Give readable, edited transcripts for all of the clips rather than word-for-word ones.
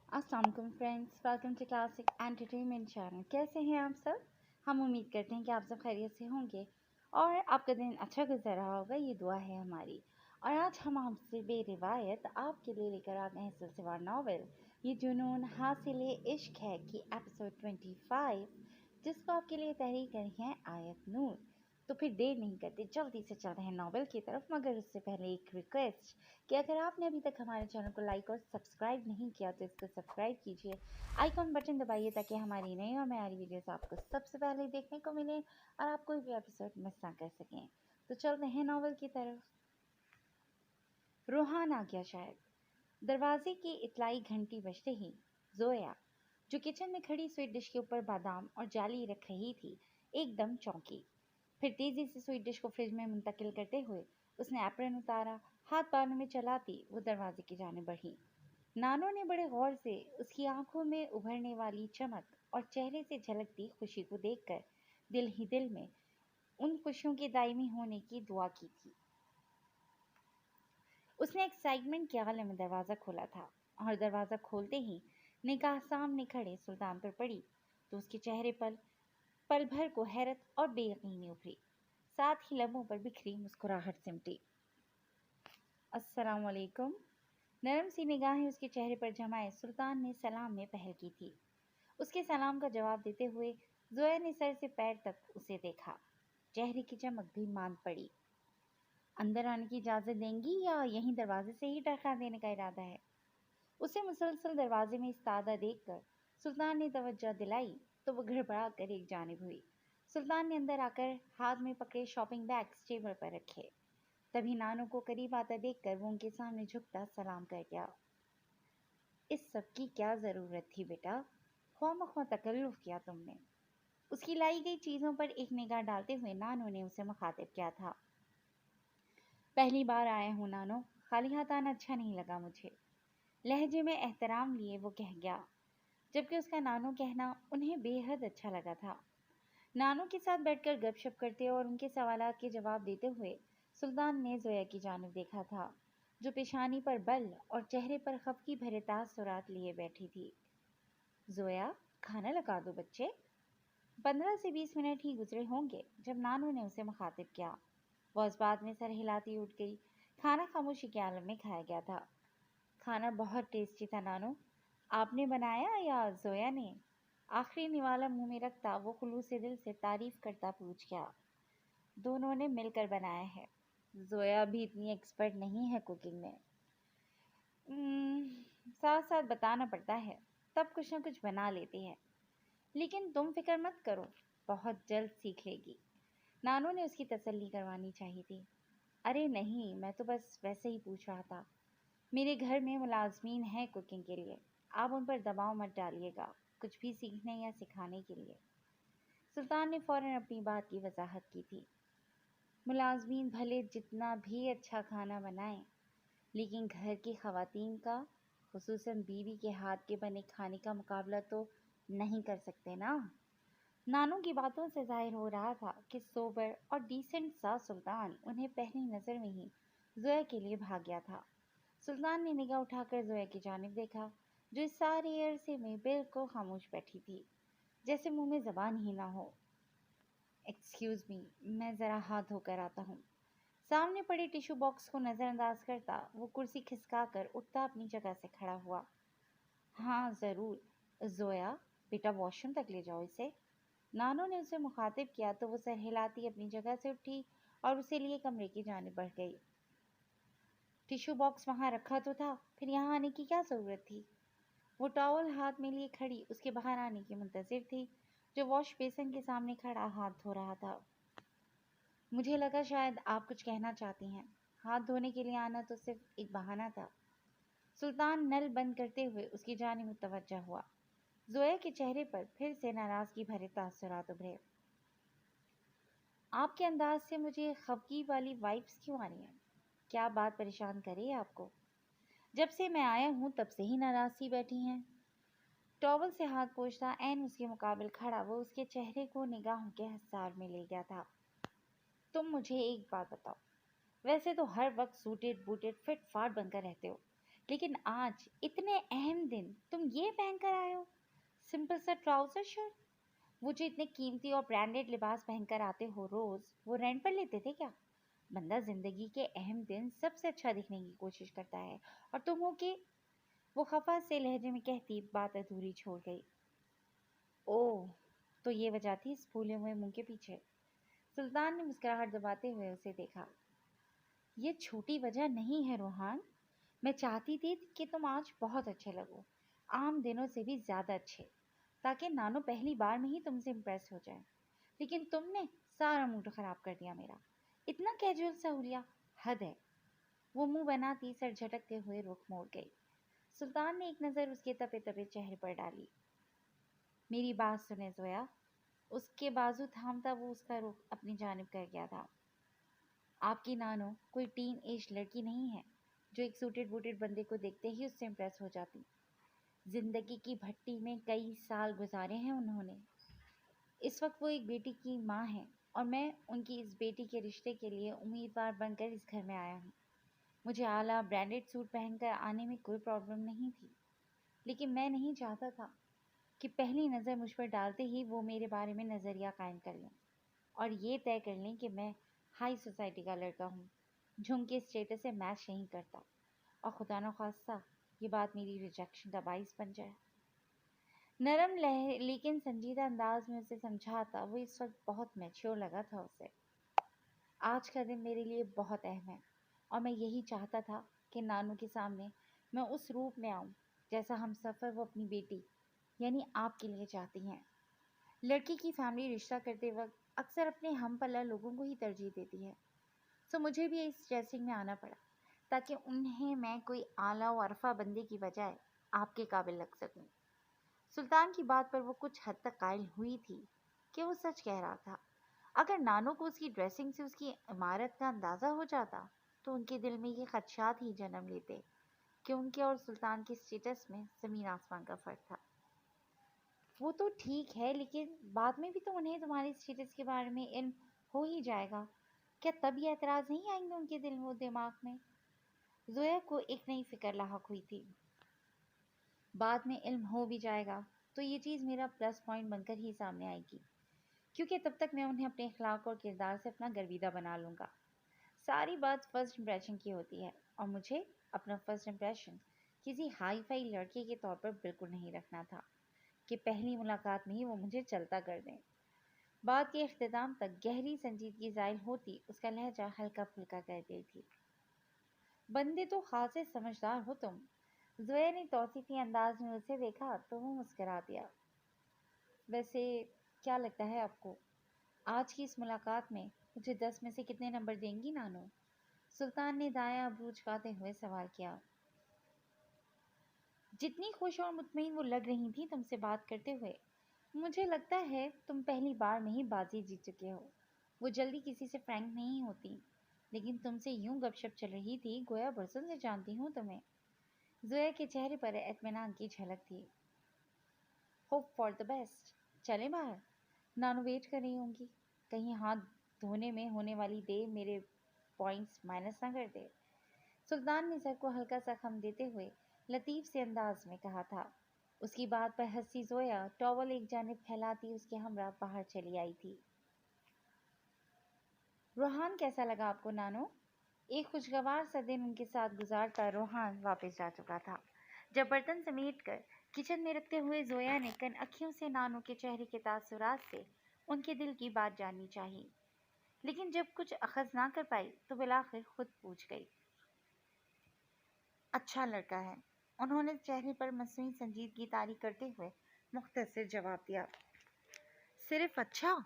अस्सलाम वालेकुम friends, welcome to classic entertainment channel. कैसे हैं आप सब? हम उम्मीद करते हैं कि आप सब खैरियत से होंगे और आपका दिन अच्छा गुजर रहा होगा, ये दुआ है हमारी। और आज हम आपसे बेरिवायत आपके लिए लेकर आते हैं सिलसिलेवार नावल ये जुनून हासिल इश्क है कि एपिसोड 25, जिसको आपके लिए तहरीर करी है आयत नूर। तो फिर देर नहीं करते, जल्दी से चलते हैं नावल की तरफ। मगर उससे पहले एक रिक्वेस्ट कि अगर आपने अभी तक हमारे चैनल को लाइक और सब्सक्राइब नहीं किया तो इसको सब्सक्राइब कीजिए, आइकॉन बटन दबाइए ताकि हमारी नई और नई वीडियोस आपको सबसे पहले देखने को मिले और आप कोई भी एपिसोड मिस ना कर सकें। तो चलते हैं नावल की तरफ। रूहान आ गया शायद। दरवाजे की इतलाई घंटी बजते ही जोया, जो किचन में खड़ी स्वीट डिश के ऊपर बादाम और जाली रख रही थी, एकदम चौंकी। फिर तेजी से स्वीट डिश को फ्रिज में मुंतकिल करते हुए उसने एप्रन उतारा। हाथ बालों में चलाती वो दरवाजे की जाने बढ़ी। नानो ने बड़े गौर से उसकी आंखों में उभरने वाली चमक और चेहरे से झलकती खुशी को देखकर दिल ही दिल में उन खुशियों के दायमी होने की दुआ की थी। उसने एक्साइटमेंट के आलम में दरवाज़ा खोला था और दरवाज़ा खोलते ही निगाह सामने खड़े सुल्तान पर पड़ी तो उसके चेहरे पर पल भर को हैरत और बेयकीनी उभरी, साथ ही लबों पर बिखरी मुस्कुराहट सिमटी। अस्सलाम वालेकुम। नरम सी निगाहें उसके चेहरे पर जमाए सुल्तान ने सलाम में पहल की थी। उसके सलाम का जवाब देते हुए जोया ने सर से पैर तक उसे देखा। चेहरे की चमक भी मांद पड़ी। अंदर आने की इजाज़त देंगी या यहीं दरवाजे से ही टरका देने का इरादा है? उसे मुसलसल दरवाजे में इस्तादा देखकर सुल्तान ने तवज्जो दिलाई तो वो घबरा कर एक जानिब हुई। सुल्तान ने अंदर आकर हाथ में पकड़े शॉपिंग बैग्स टेबल पर रखे। तभी नानो को करीब आता देखकर वो उनके सामने झुकता सलाम कर गया। इस सब की क्या ज़रूरत थी बेटा? ख्वामख्वा तकल्लुफ़ किया तुमने। उसकी लाई गई चीज़ों पर एक निगाह डालते हुए नानो ने उसे मुखातिब किया था। पहली बार आया हूँ नानो, खाली हाथ आना अच्छा नहीं लगा मुझे। लहजे में एहतराम लिए वो कह गया, जबकि उसका नानो कहना उन्हें बेहद अच्छा लगा था। नानो के साथ बैठकर गपशप करते और उनके सवालात के जवाब देते हुए सुल्तान ने जोया की जानिब देखा था, जो पेशानी पर बल और चेहरे पर खफकी भरे तासुरात लिए बैठी थी। जोया, खाना लगा दो बच्चे। 15 से 20 मिनट ही गुजरे होंगे जब नानो ने उसे मुखातिब किया। वो इस बात में सर हिलाती उठ गई। खाना खामोशी के आलम में खाया गया था। खाना बहुत टेस्टी था नानो। आपने बनाया या जोया ने? आखिरी निवाला मुंह में रखता वो खुलूस दिल से तारीफ करता पूछ गया। दोनों ने मिलकर बनाया है। जोया भी इतनी एक्सपर्ट नहीं है कुकिंग में। साथ साथ बताना पड़ता है, तब कुछ न कुछ बना लेती है। लेकिन तुम फिक्र मत करो, बहुत जल्द सीख लेगी। नानू ने उसकी तसल्ली करवानी चाहिए थी। अरे नहीं, मैं तो बस वैसे ही पूछ रहा था। मेरे घर में मुलाजमीन है कुकिंग के लिए, आप उन पर दबाव मत डालिएगा कुछ भी सीखने या सिखाने के लिए। सुल्तान ने फौरन अपनी बात की वजाहत की थी। मुलाजमीन भले जितना भी अच्छा खाना बनाएं, लेकिन घर की खवातीन का, खुसूसन बीवी के हाथ के बने खाने का मुकाबला तो नहीं कर सकते ना। नानू की बातों से जाहिर हो रहा था कि सोबर और डिसेंट सा सुल्तान उन्हें पहली नज़र में ही जोया के लिए भाग गया था। सुल्तान ने निगाह उठाकर जोया की जानिब देखा, जो इस सारे अरसे में बिल्कुल खामोश बैठी थी, जैसे मुंह में ज़बान ही ना हो। एक्सक्यूज़ मी, मैं ज़रा हाथ धोकर आता हूँ। सामने पड़े टिश्यू बॉक्स को नज़रअंदाज करता वो कुर्सी खिसकाकर उठता अपनी जगह से खड़ा हुआ। हाँ ज़रूर जोया, बेटा वॉशरूम तक ले जाओ इसे। नानो ने उसे मुखातिब किया तो वो सर हिलाती अपनी जगह से उठी और उसे लिए कमरे की जानिब बढ़ गई। टिश्यू बॉक्स वहाँ रखा तो था, फिर यहाँ आने की क्या ज़रूरत थी? वो टॉवल हाथ में लिए खड़ी उसके बाहर आने की मुंतज़िर थी, जो वॉश बेसिन के सामने खड़ा हाथ धो रहा था। मुझे लगा शायद आप कुछ कहना चाहती हैं। हाथ धोने के लिए आना तो सिर्फ एक बहाना था। सुल्तान नल बंद करते हुए उसकी जानिब मुतवज्जा हुआ। जोया के चेहरे पर फिर से नाराज़गी भरे तासुरात उभरे। आपके अंदाज से मुझे खफगी वाली वाइब्स क्यों आ रही हैं? क्या बात परेशान करे आपको? जब से मैं आया हूँ तब से ही नाराज़ सी बैठी हैं। टॉवल से हाथ पोंछता ऐन उसके मुकाबिल खड़ा वो उसके चेहरे को निगाहों के हसार में ले गया था। तुम मुझे एक बात बताओ, वैसे तो हर वक्त सूटेड बूटेड फिट फाट बनकर रहते हो, लेकिन आज इतने अहम दिन तुम ये पहन कर आए हो, सिंपल सा ट्राउजर शर्ट। वो जो इतने कीमती और ब्रांडेड लिबास पहनकर आते हो रोज, वो रेंट पर लेते थे क्या? बंदा जिंदगी के अहम दिन सबसे अच्छा दिखने की कोशिश करता है, और तुम हो कि। वो खफा से लहजे में कहती बात अधूरी छोड़ गई। ओह, तो ये वजह थी इस फूले हुए मुंह के पीछे। सुल्तान ने मुस्कुराहट दबाते हुए उसे देखा। ये छोटी वजह नहीं है रोहान, मैं चाहती थी कि तुम आज बहुत अच्छे लगो, आम दिनों से भी ज्यादा अच्छे, ताकि नानो पहली बार में ही तुमसे इम्प्रेस हो जाए। लेकिन तुमने सारा मूड खराब कर दिया मेरा। इतना कैजुअल सा हो लिया, हद है। वो मुंह बनाती सर झटकते हुए रुख मोड़ गई। सुल्तान ने एक नज़र उसके तपे तपे चेहरे पर डाली। मेरी बात सुने जोया। उसके बाजू थामता वो उसका रुख अपनी जानिब कर गया था। आपकी नानो कोई टीन एज लड़की नहीं है जो एक सूटेड बूटेड बंदे को देखते ही उससे इम्प्रेस हो जाती। जिंदगी की भट्टी में कई साल गुजारे हैं उन्होंने। इस वक्त वो एक बेटी की माँ है, और मैं उनकी इस बेटी के रिश्ते के लिए उम्मीदवार बनकर इस घर में आया हूँ। मुझे आला ब्रांडेड सूट पहनकर आने में कोई प्रॉब्लम नहीं थी, लेकिन मैं नहीं चाहता था कि पहली नज़र मुझ पर डालते ही वो मेरे बारे में नज़रिया कायम कर लें और ये तय कर लें कि मैं हाई सोसाइटी का लड़का हूँ जो उनके स्टेटस से मैच नहीं करता, और खुदा न खास्ता ये बात मेरी रिजेक्शन का बाइस बन जाए। नरम लेकिन संजीदा अंदाज में उसे समझाता वो इस वक्त बहुत मैच्योर लगा था उसे। आज का दिन मेरे लिए बहुत अहम है, और मैं यही चाहता था कि नानू के सामने मैं उस रूप में आऊं जैसा हम सफ़र वो अपनी बेटी यानी आपके लिए चाहती हैं। लड़की की फैमिली रिश्ता करते वक्त अक्सर अपने हम पल्ला लोगों को ही तरजीह देती है, सो मुझे भी इस ड्रेसिंग में आना पड़ा ताकि उन्हें मैं कोई आला व अरफा बंदे की बजाय आपके काबिल लग सकूं। सुल्तान की बात पर वो कुछ हद तक कायल हुई थी कि वो सच कह रहा था। अगर नानो को उसकी ड्रेसिंग से उसकी इमारत का अंदाज़ा हो जाता तो उनके दिल में ये खदशात ही जन्म लेते कि उनके और सुल्तान के स्टेटस में ज़मीन आसमान का फ़र्क था। वो तो ठीक है, लेकिन बाद में भी तो उन्हें तुम्हारे स्टेटस के बारे में इल्म हो ही जाएगा। क्या तब ये एतराज़ नहीं आएंगे उनके दिल व दिमाग में? जोया को एक नई फिक्र लाहक हुई थी। बाद में इल्म हो भी जाएगा तो ये चीज़ मेरा प्लस पॉइंट बनकर ही सामने आएगी, क्योंकि तब तक मैं उन्हें अपने अखलाक और किरदार से अपना गर्विदा बना लूँगा। सारी बात फर्स्ट इम्प्रेशन की होती है, और मुझे अपना फर्स्ट इम्प्रेशन किसी हाई फाई लड़के के तौर पर बिल्कुल नहीं रखना था कि पहली मुलाकात में ही वो मुझे चलता कर दें। बात के अख्ताम तक गहरी संजीदगी ज़ाहिर होती उसका लहजा हल्का फुल्का कर गई थी। बंदे तो खासे समझदार हो तुम। ज़ुबैर ने तौसीफी अंदाज में उसे देखा तो वो मुस्करा दिया। वैसे क्या लगता है आपको, आज की इस मुलाकात में मुझे 10 में से कितने नंबर देंगी नानो? सुल्तान ने दायां अबरू झुकाते हुए सवाल किया। जितनी खुश और मुतमईन वो लग रही थी तुमसे बात करते हुए, मुझे लगता है तुम पहली बार में ही बाजी जीत चुके हो। वो जल्दी किसी से फ्रैंक नहीं होती, लेकिन तुमसे यूं गपशप चल रही थी गोया बरसों से जानती हूँ तुम्हें। जोया के चेहरे पर इत्मीनान की झलक थी। Hope for the best. चलें बाहर, नानू वेट कर रही होंगी। कहीं हाथ धोने में होने वाली देर मेरे पॉइंट्स माइनस ना कर दे। सुल्तान ने सर को हल्का सा खम देते हुए लतीफ से अंदाज में कहा था। उसकी बात पर हंसी जोया टॉवल एक जानिब फैलाती उसके हमरा बाहर चली आई थी। रोहान कैसा लगा आपको नानो? एक खुशगवार सा दिन उनके साथ गुजारता रोहान वापस जा चुका था जब बर्तन समेट कर किचन में रखते हुए जोया ने कन अखियों से नानो के चेहरे के तासुरात से उनके दिल की बात जाननी चाहिए, लेकिन जब कुछ अखज़ ना कर पाई तो बिलाखिर खुद पूछ गई। अच्छा लड़का है, उन्होंने चेहरे पर मसनूई संजीदगी तारी करते हुए मुख्तसर जवाब दिया। सिर्फ अच्छा?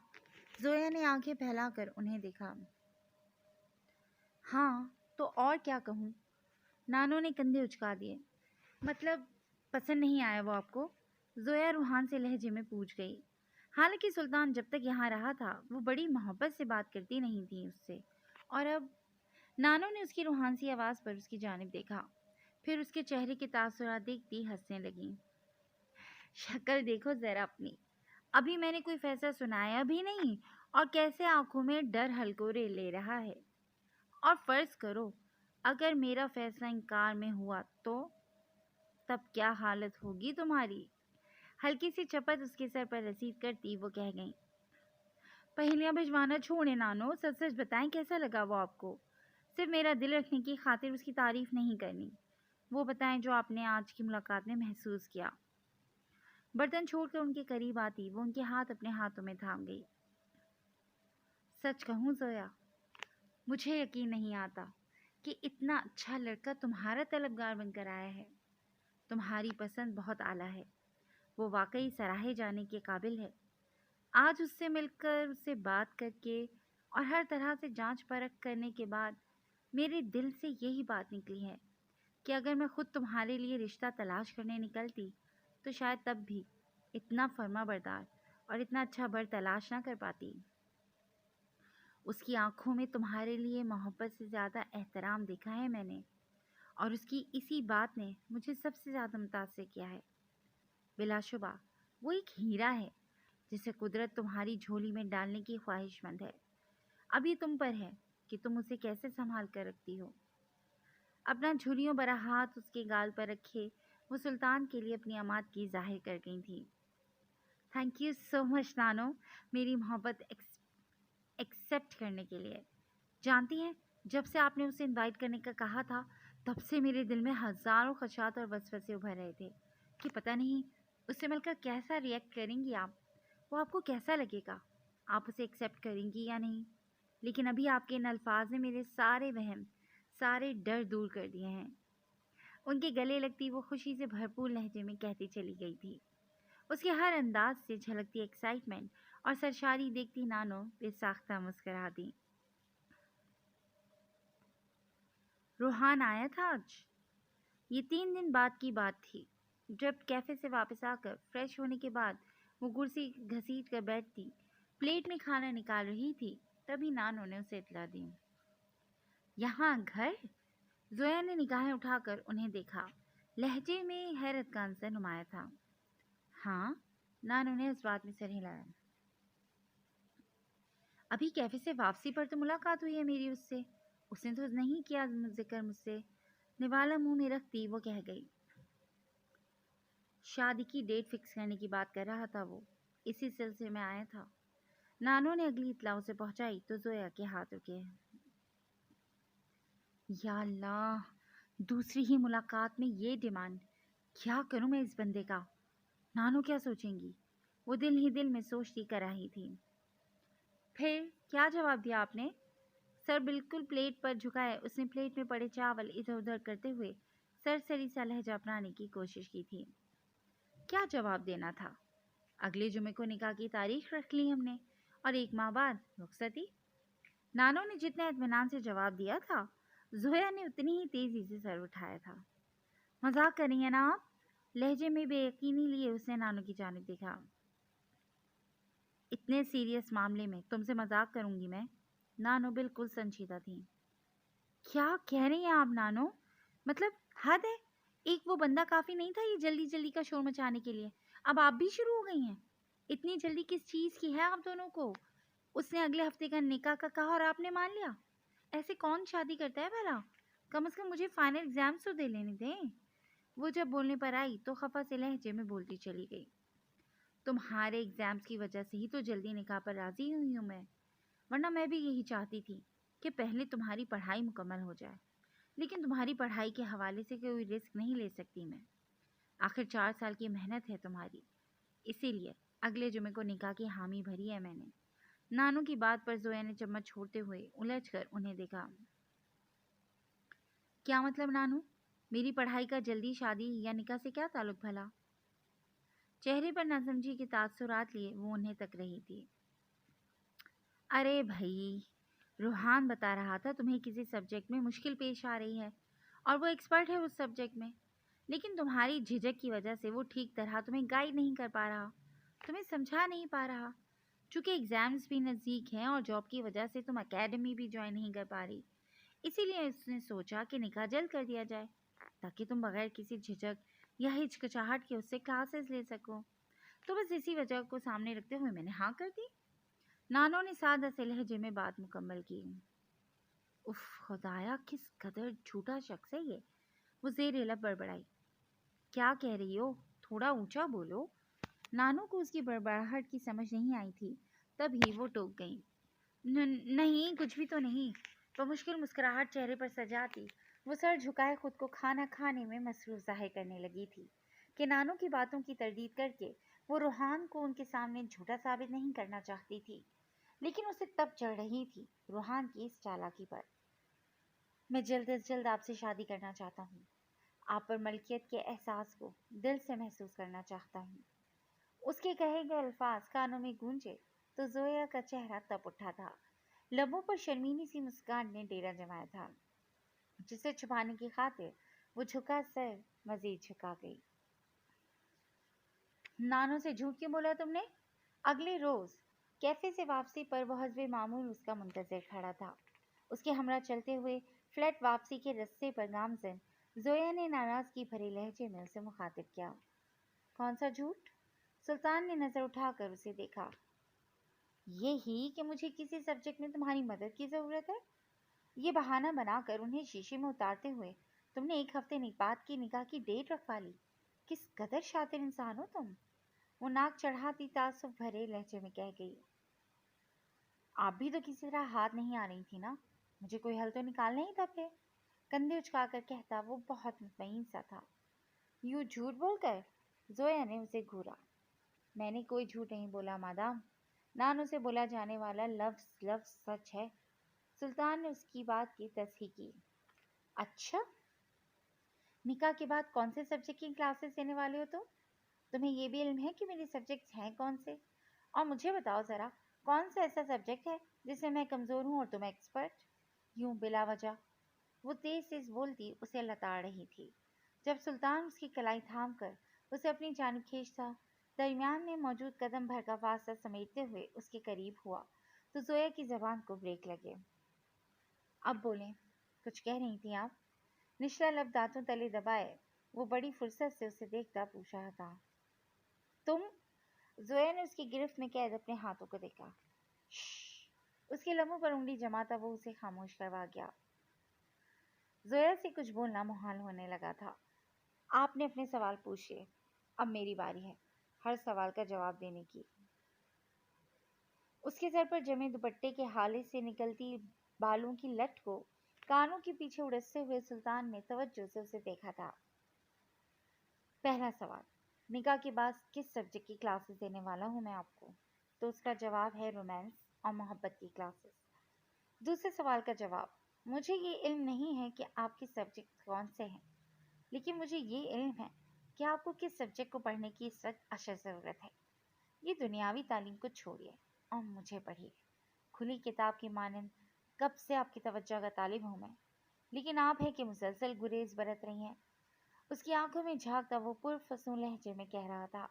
जोया ने आंखें फैलाकर उन्हें देखा। हाँ, तो और क्या कहूँ? नानो ने कंधे उचका दिए। मतलब पसंद नहीं आया वो आपको? जोया रूहान से लहजे में पूछ गई। हालांकि सुल्तान जब तक यहाँ रहा था वो बड़ी मोहब्बत से बात करती नहीं थी उससे, और अब नानो ने उसकी रूहानसी आवाज़ पर उसकी जानिब देखा, फिर उसके चेहरे के तासुरात देखती हंसने लगी। शक्ल देखो ज़रा अपनी, अभी मैंने कोई फैसला सुनाया भी नहीं और कैसे आंखों में डर हलकोरे ले रहा है। और फ़र्ज़ करो اگر میرا فیصلہ انکار میں ہوا تو تب کیا حالت ہوگی تمہاری؟ ہلکی سی چپت اس کے سر پر رسید کرتی وہ کہہ گئیں، پہلیاں بھجوانا چھوڑے نانو، سچ سچ بتائیں کیسا لگا وہ آپ کو؟ صرف میرا دل رکھنے کی خاطر اس کی تعریف نہیں کرنی، وہ بتائیں جو آپ نے آج کی ملاقات میں محسوس کیا۔ برتن چھوڑ کر ان کے قریب آتی وہ ان کے ہاتھ اپنے ہاتھوں میں تھام گئی۔ سچ کہوں زویا، مجھے یقین نہیں آتا کہ اتنا اچھا لڑکا تمہارا طلبگار بن کر آیا ہے۔ تمہاری پسند بہت اعلیٰ ہے، وہ واقعی سراہے جانے کے قابل ہے۔ آج اس سے مل کر، اس سے بات کر کے اور ہر طرح سے جانچ پرکھ کرنے کے بعد میرے دل سے یہی بات نکلی ہے کہ اگر میں خود تمہارے لیے رشتہ تلاش کرنے نکلتی تو شاید تب بھی اتنا فرما بردار اور اتنا اچھا بر تلاش نہ کر پاتی۔ اس کی آنکھوں میں تمہارے لیے محبت سے زیادہ احترام دیکھا ہے میں نے، اور اس کی اسی بات نے مجھے سب سے زیادہ متاثر کیا ہے۔ بلا شبہ وہ ایک ہیرا ہے جسے قدرت تمہاری جھولی میں ڈالنے کی خواہش مند ہے۔ اب یہ تم پر ہے کہ تم اسے کیسے سنبھال کر رکھتی ہو۔ اپنا جھریوں بھرا ہاتھ اس کے گال پر رکھے وہ سلطان کے لیے اپنی اماد کی ظاہر کر گئی تھی۔ تھینک یو سو مچ نانو، میری محبت ایکسیپٹ کرنے کے لیے۔ جانتی ہیں، جب سے آپ نے اسے انوائٹ کرنے کا کہا تھا تب سے میرے دل میں ہزاروں خدشات اور وسوسے ابھر رہے تھے کہ پتہ نہیں اس سے مل کر کیسا ریئیکٹ کریں گی آپ، وہ آپ کو کیسا لگے گا، آپ اسے ایکسیپٹ کریں گی یا نہیں۔ لیکن ابھی آپ کے ان الفاظ نے میرے سارے وہم، سارے ڈر دور کر دیے ہیں۔ ان کے گلے لگتی وہ خوشی سے بھرپور لہجے میں کہتی چلی گئی تھی۔ اس کے ہر انداز سے جھلکتی ایکسائٹمنٹ اور سرشاری دیکھتی نانو بے ساختہ مسکرا دی۔ روحان آیا تھا آج؟ یہ 3 دن بعد کی بات تھی۔ جب کیفے سے واپس آ کر فریش ہونے کے بعد وہ کرسی گھسیٹ کر بیٹھتی، پلیٹ میں کھانا نکال رہی تھی، تبھی نانو نے اسے اطلاع دی۔ یہاں گھر؟ زویا نے نگاہیں اٹھا کر انہیں دیکھا، لہجے میں حیرت کا عنصر نمایاں تھا۔ ہاں، نانو نے اس بات میں سر ہلایا۔ ابھی کیفے سے واپسی پر تو ملاقات ہوئی ہے میری اس سے، اس نے تو نہیں کیا ذکر مجھ سے، نوالا منہ میں رکھتی وہ کہہ گئی۔ شادی کی ڈیٹ فکس کرنے کی بات کر رہا تھا وہ، اسی سلسلے میں آیا تھا۔ نانو نے اگلی اطلاع اسے پہنچائی تو زویا کے ہاتھ رکے۔ یا اللہ، دوسری ہی ملاقات میں یہ ڈیمانڈ، کیا کروں میں اس بندے کا؟ نانو کیا سوچیں گی؟ وہ دل ہی دل میں سوچتی کر رہی تھی۔ پھر کیا جواب دیا آپ نے؟ سر بالکل پلیٹ پر جھکائے اس نے پلیٹ میں پڑے چاول ادھر ادھر کرتے ہوئے سرسری سا لہجہ اپنانے کی کوشش کی تھی۔ کیا جواب دینا تھا؟ اگلے جمعے کو نکاح کی تاریخ رکھ لی ہم نے، اور 1 ماہ بعد رخصتی۔ نانو نے جتنے اطمینان سے جواب دیا تھا، زویا نے اتنی ہی تیزی سے سر اٹھایا تھا۔ مذاق کر رہی ہیں نا آپ؟ لہجے میں بے یقینی لیے اس نے نانو کی جانب دیکھا۔ اتنے سیریس معاملے میں تم سے مذاق کروں گی میں؟ نانو بالکل سنجیدہ تھی۔ کیا کہہ رہی ہیں آپ نانو؟ مطلب حد ہے، ایک وہ بندہ کافی نہیں تھا یہ جلدی جلدی کا شور مچانے کے لیے، اب آپ بھی شروع ہو گئی ہیں؟ اتنی جلدی کس چیز کی ہے آپ دونوں کو؟ اس نے اگلے ہفتے کا نکاح کا کہا اور آپ نے مان لیا؟ ایسے کون شادی کرتا ہے بھلا؟ کم از کم مجھے فائنل ایگزامس تو دے لینے دیں۔ وہ جب بولنے پر آئی تو خفا سے لہجے میں بولتی چلی گئی۔ تمہارے ایگزامس کی وجہ سے ہی تو جلدی نکاح پر راضی ہوئی ہوں میں، ورنہ میں بھی یہی چاہتی تھی کہ پہلے تمہاری پڑھائی مکمل ہو جائے، لیکن تمہاری پڑھائی کے حوالے سے کوئی رسک نہیں لے سکتی میں، آخر 4 سال کی محنت ہے تمہاری، اسی لیے اگلے جمعے کو نکاح کی حامی بھری ہے میں نے۔ نانو کی بات پر زویا نے چمچ چھوڑتے ہوئے الجھ کر انہیں دیکھا۔ کیا مطلب نانو؟ میری پڑھائی کا جلدی شادی یا نکاح سے کیا تعلق بھلا؟ چہرے پر ناسمجھی کے تاثرات لیے وہ انہیں تک رہی تھی۔ ارے بھائی، روحان بتا رہا تھا تمہیں کسی سبجیکٹ میں مشکل پیش آ رہی ہے اور وہ ایکسپرٹ ہے اس سبجیکٹ میں، لیکن تمہاری جھجک کی وجہ سے وہ ٹھیک طرح تمہیں گائیڈ نہیں کر پا رہا، تمہیں سمجھا نہیں پا رہا۔ چونکہ ایگزامز بھی نزدیک ہیں اور جاب کی وجہ سے تم اکیڈمی بھی جوائن نہیں کر پا رہی، اسی لیے اس نے سوچا کہ نکاح جلد کر دیا جائے تاکہ تم بغیر کسی جھجک یا ہچکچاہٹ کے اس سے کلاسز لے سکو۔ تو بس اسی وجہ کو سامنے رکھتے ہوئے میں نے ہاں کر دی۔ نانو نے سادہ سے لہجے میں بات مکمل کی۔ उफ, खुदाया किस कदर झूठा शख्स है ये, वो ज़ेर लब बड़बड़ाई। क्या कह रही हो? थोड़ा ऊंचा बोलो। नानू को उसकी बड़बड़ाहट की समझ नहीं आई थी, तभी वो टोक गई। नहीं, कुछ भी तो नहीं। वो मुश्किल मुस्कुराहट चेहरे पर सजाती वो सर झुकाए खुद को खाना खाने में मसरूफ जाहिर करने लगी थी कि नानू की बातों की तरदीद करके वो रूहान को उनके सामने झूठा साबित नहीं करना चाहती थी, लेकिन उसे तब चढ़ रही थी रूहान की इस चालाकी पर। मैं जल्द से जल्द आपसे शादी करना चाहता हूँ। आप पर मलकियत के एहसास को दिल से महसूस करना चाहता हूँ। उसके कहे गए अल्फाज कानों में गूंजे तो जोया का चेहरा तप उठा था। लबों पर शर्मीली सी मुस्कान ने डेरा जमाया था, जिसे छुपाने की खातिर वो झुका सर मजीद झुका गई। नानो से झूठ क्यों बोला तुमने? अगले रोज कैफे से वापसी पर वो हस्बे मामूल उसका मुंतजर खड़ा था। उसके हमरा चलते हुए फ्लैट वापसी के रस्ते पर गामजन जोया ने नाराजगी भरे लहजे में उसे मुखातिब किया। कौन सा झूठ? सुल्तान ने नजर उठाकर उसे देखा। ये ही कि मुझे किसी सब्जेक्ट में तुम्हारी मदद की जरूरत है। ये बहाना बनाकर उन्हें शीशे में उतारते हुए तुमने एक हफ्ते बाद की निकाह की डेट रखवा ली। किस कदर शातिर इंसान हो तुम। वो नाक चढ़ाती तासुफ भरे लहजे में कह गई। आप भी तो किसी तरह हाथ नहीं आ रही थी ना, मुझे कोई हल तो निकालना ही था फिर। कंधे उचकाकर कहता वो बहुत मुतमईन सा था। यूं झूठ बोलकर? जोया ने उसे घूरा। मैंने कोई झूठ नहीं बोला मादाम। नानों से बोला जाने वाला लफ्ज लफ्ज सच है। सुल्तान ने उसकी बात की तस्हीह की। अच्छा, निकाह के बाद कौन से सब्जेक्ट की क्लासेस लेने वाले हो तुम? तुम्हें ये भी इल्म है कि मेरे सब्जेक्ट्स हैं कौन से? और मुझे बताओ ज़रा, कौन सा ऐसा सब्जेक्ट है जिसमें मैं कमज़ोर हूँ और तुम एक्सपर्ट? यूं बिला वजह वो तेज तेज बोलती उसे लताड़ रही थी। जब सुल्तान उसकी कलाई थाम कर उसे अपनी जानिब खींचता, दरमियान में मौजूद कदम भर का फासला समेटते हुए उसके करीब हुआ, तो जोया की जबान को ब्रेक लगे। अब बोलें, कुछ कह रही थी आप? निचला लब दांतों तले दबाए वो बड़ी फुर्सत से उसे देखता पूछ रहा था। तुम? जोया ने उसकी गिरफ्त में कैद अपने हाथों को देखा। उसके लबों पर उंगली जमाता वो उसे खामोश करवा गया। जोया से कुछ बोलना मुहाल होने लगा था। आपने अपने सवाल पूछे, अब मेरी बारी है हर सवाल का जवाब देने की। उसके सर पर जमे दुपट्टे के हाले से निकलती बालों की लट को कानों के पीछे उड़सते हुए सुल्तान ने तवज्जो से उसे देखा था। पहला सवाल, निकाह के बाद किस सब्जेक्ट की क्लासेस देने वाला हूँ मैं आपको? तो उसका जवाब है रोमांस और मोहब्बत की क्लासेस। दूसरे सवाल का जवाब, मुझे ये इल्म नहीं है कि आपके सब्जेक्ट कौन से हैं, लेकिन मुझे ये इल्म है कि आपको किस सब्जेक्ट को पढ़ने की इस वक्त अशद ज़रूरत है। ये दुनियावी तालीम को छोड़िए और मुझे पढ़िए। खुली किताब की मानंद कब से आपकी तवज्जो का तालिब हूँ मैं, लेकिन आप है कि मुसलसल गुरेज बरत रही हैं। उसकी आंखों में झांकता वो पुरफसूं लहजे में कह रहा था।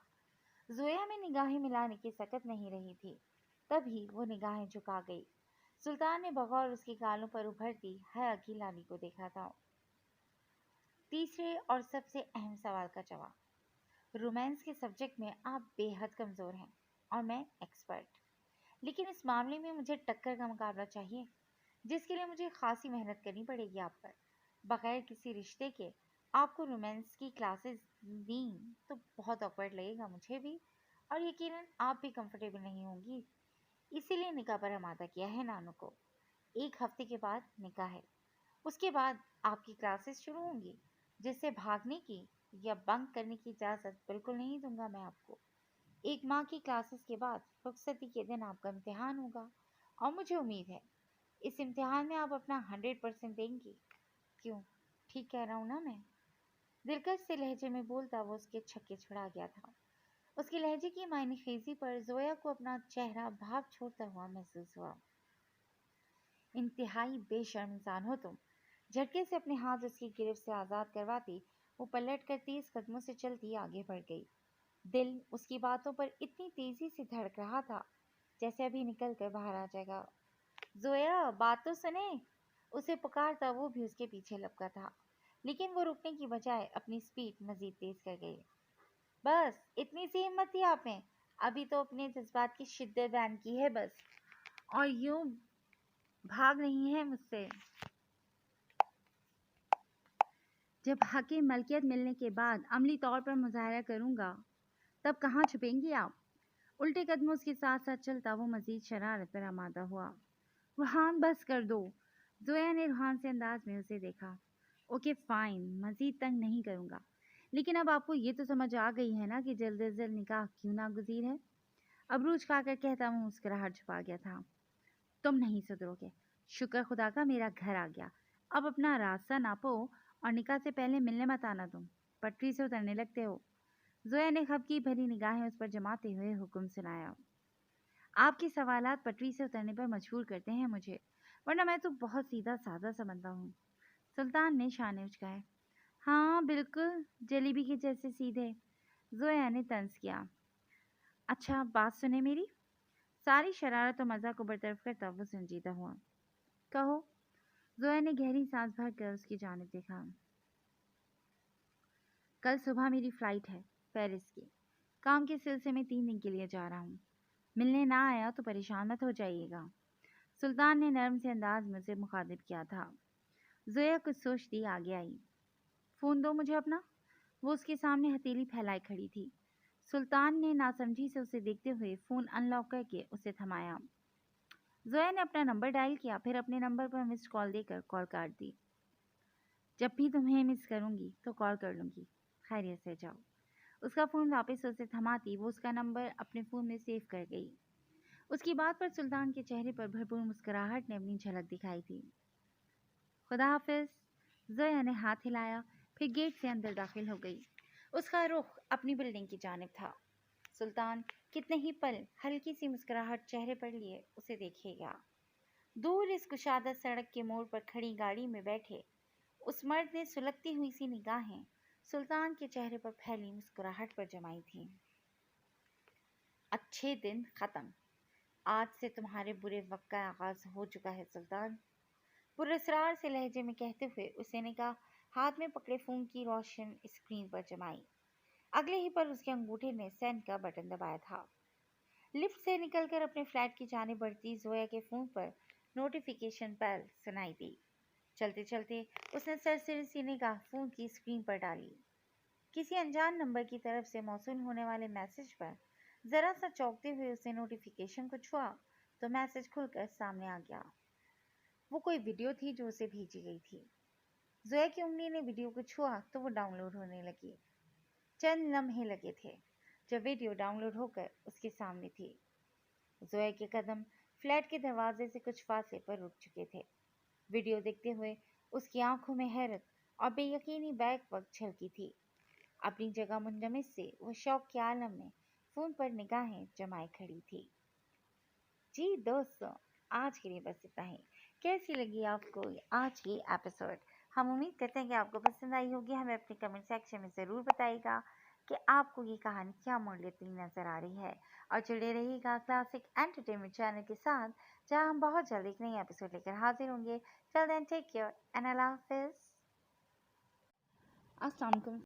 जोया में निगाहें मिलाने की सकत नहीं रही थी, तभी वो निगाहें झुका गई। सुल्तान ने बगौर उसके गालों पर उभरती हया की लाली को देखा था। तीसरे और सबसे अहम सवाल का जवाब, रोमांस के सब्जेक्ट में आप बेहद कमज़ोर हैं और मैं एक्सपर्ट, लेकिन इस मामले में मुझे टक्कर का मुकाबला चाहिए, जिसके लिए मुझे खासी मेहनत करनी पड़ेगी आप पर। बगैर किसी रिश्ते के आपको रोमांस की क्लासेस दी तो बहुत ऑकवर्ड लगेगा मुझे भी, और यकीनन आप भी कंफर्टेबल नहीं होंगी। इसीलिए निकाह पर आमादा किया है नानू को। एक हफ्ते के बाद निकाह है, उसके बाद आपकी क्लासेस शुरू होंगी, जिससे भागने की या बंक करने की इजाज़त बिल्कुल नहीं दूंगा मैं आपको। एक माह की क्लासेस के बाद रुखसती के दिन आपका इम्तिहान होगा, और मुझे उम्मीद है इस इम्तिहान में आप अपना 100% देंगी। क्यों, ठीक कह रहा हूँ ना मैं? दिलकश से लहजे में बोलता वो उसके छक्के छुड़ा गया था। उसके लहजे की मायने खेजी पर जोया को अपना चेहरा भाप छोड़ता हुआ महसूस हुआ। इंतहाई बेशर्म इंसान हो तुम। झटके से अपने हाथ उसकी गिरफ्त से आज़ाद करवाती वो पलट कर तेज कदमों से चलती आगे बढ़ गई। दिल उसकी बातों पर इतनी तेजी से धड़क रहा था जैसे अभी निकल कर बाहर आ जाएगा। जोया, बात तो सुने। उसे पुकारता वो भी उसके पीछे लपका था, लेकिन वो रुकने की बजाय अपनी स्पीड मजीद तेज कर गई। बस इतनी सी हिम्मत थी आप में? अभी तो अपने जज्बात की शिद्दत बयान की है बस, और यूं भाग रही हैं मुझसे। जब हक़ मलकियत मिलने के बाद अमली तौर पर मुज़ाहरा करूँगा, तब कहाँ छुपेंगी आप? उल्टे कदमों के साथ साथ चलता वो मज़ीद शरारत पर आमादा हुआ। रुहान बस कर दो। ज़ोया ने रुहान से अंदाज में उसे देखा। ओके फाइन, मज़ीद तंग नहीं करूँगा, लेकिन अब आपको ये तो समझ आ गई है ना कि जल्द अज जल्द निकाह क्यों नागुज़ीर है। अबरूज खाकर कहता वो मुस्कुराहट छुपा गया था। तुम नहीं सुधरोगे। शुक्र खुदा का मेरा घर आ गया। अब अपना रास्ता नापो और निकाह से पहले मिलने मत आना तुम। पटरी से उतरने लगते हो। ज़ोया ने खफकी भरी निगाहें उस पर जमाते हुए हुक्म सुनाया। आपके सवालात पटरी से उतरने पर मजबूर करते हैं मुझे, वरना मैं तो बहुत सीधा साधा सा बंदा हूँ। सुल्तान ने शाने उचकाए। हाँ बिल्कुल, जलेबी के जैसे सीधे। ज़ोया ने तंज किया। अच्छा बात सुने मेरी। सारी शरारत और मज़ा को बरतरफ करता वो संजीदा हुआ। कहो। ज़ोया ने गहरी सांस भरकर उसकी जानिब देखा। कल सुबह मेरी फ़्लाइट है पेरिस की। काम के सिलसिले में 3 दिन के लिए जा रहा हूँ। मिलने ना आया तो परेशान मत हो जाइएगा। सुल्तान ने नरम से अंदाज में उसे मुखातिब किया था। ज़ोया कुछ सोचती आगे आई। फ़ोन दो मुझे अपना। वो उसके सामने हथेली फैलाए खड़ी थी। सुल्तान ने नासमझी से उसे देखते हुए फ़ोन अनलॉक करके उसे थमाया। ज़ोया ने अपना नंबर डायल किया, फिर अपने नंबर पर मिस्ड कॉल देकर कॉल काट दी। जब भी तुम्हें मिस करूँगी तो कॉल कर लूँगी। खैरियत से जाओ। उसका फ़ोन वापस उसे थमाती वो उसका नंबर अपने फ़ोन में सेव कर गई। उसकी बात पर सुल्तान के चेहरे पर भरपूर मुस्कुराहट ने अपनी झलक दिखाई थी। खुदा हाफिज़। ज़ोया ने हाथ हिलाया, फिर गेट से अंदर दाखिल हो गई। उसका रुख अपनी बिल्डिंग की जानिब था। सुल्तान कितने ही पल हल्की सी मुस्कुराहट चेहरे पर लिए उसे देखेगा। दूर इस कुशादा सड़क के मोड़ पर खड़ी गाड़ी में बैठे उस मर्द ने सुलगती हुई सी निगाहें सुल्तान के चेहरे पर फैली मुस्कुराहट पर जमाई थीं। अच्छे दिन खत्म। आज से तुम्हारे बुरे वक्त का आगाज हो चुका है सुल्तान। पुरस्कार से लहजे में कहते हुए उसने निगाह हाथ में पकड़े फोन की रोशन स्क्रीन पर जमाई। अगले ही पल उसके अंगूठे ने सेंड का बटन दबाया था। लिफ्ट से निकलकर अपने फ्लैट की जाने बढ़ती ज़ोया के फ़ोन पर नोटिफिकेशन बेल सुनाई दी। चलते चलते उसने सरसरी सी निगाह फ़ोन की स्क्रीन पर डाली। किसी अनजान नंबर की तरफ से मौसूल होने वाले मैसेज पर ज़रा सा चौंकते हुए उसने नोटिफिकेशन को छुआ तो मैसेज खुलकर सामने आ गया। वो कोई वीडियो थी जो उसे भेजी गई थी। ज़ोया की उंगली ने वीडियो को छुआ तो वो डाउनलोड होने लगी। चंद लम्हे लगे थे जब वीडियो डाउनलोड होकर उसके सामने थी। ज़ोया के कदम फ्लैट के दरवाजे से कुछ फासले पर रुक चुके थे। वीडियो देखते हुए उसकी आंखों में हैरत और बेयकीनी बैक वक्त छलकी थी। अपनी जगह मुंजमिस से वो शौक के आलम में फ़ोन पर निगाहें जमाए खड़ी थी। जी दोस्तों, आज के लिए बस इतना ही। कैसी लगी आपको आज की एपिसोड? हम उम्मीद करते हैं कि आपको पसंद आई होगी। हमें अपने कमेंट सेक्शन में ज़रूर बताइएगा कि आपको ये कहानी क्या मोड़ लेती नज़र आ रही है। और जुड़े रहिएगा क्लासिक एंटरटेनमेंट चैनल के साथ, जहां हम बहुत जल्द एक नई एपिसोड लेकर हाजिर होंगे। Till then take care and अल्लाह हाफिज़। अस्सलाम वालेकुम।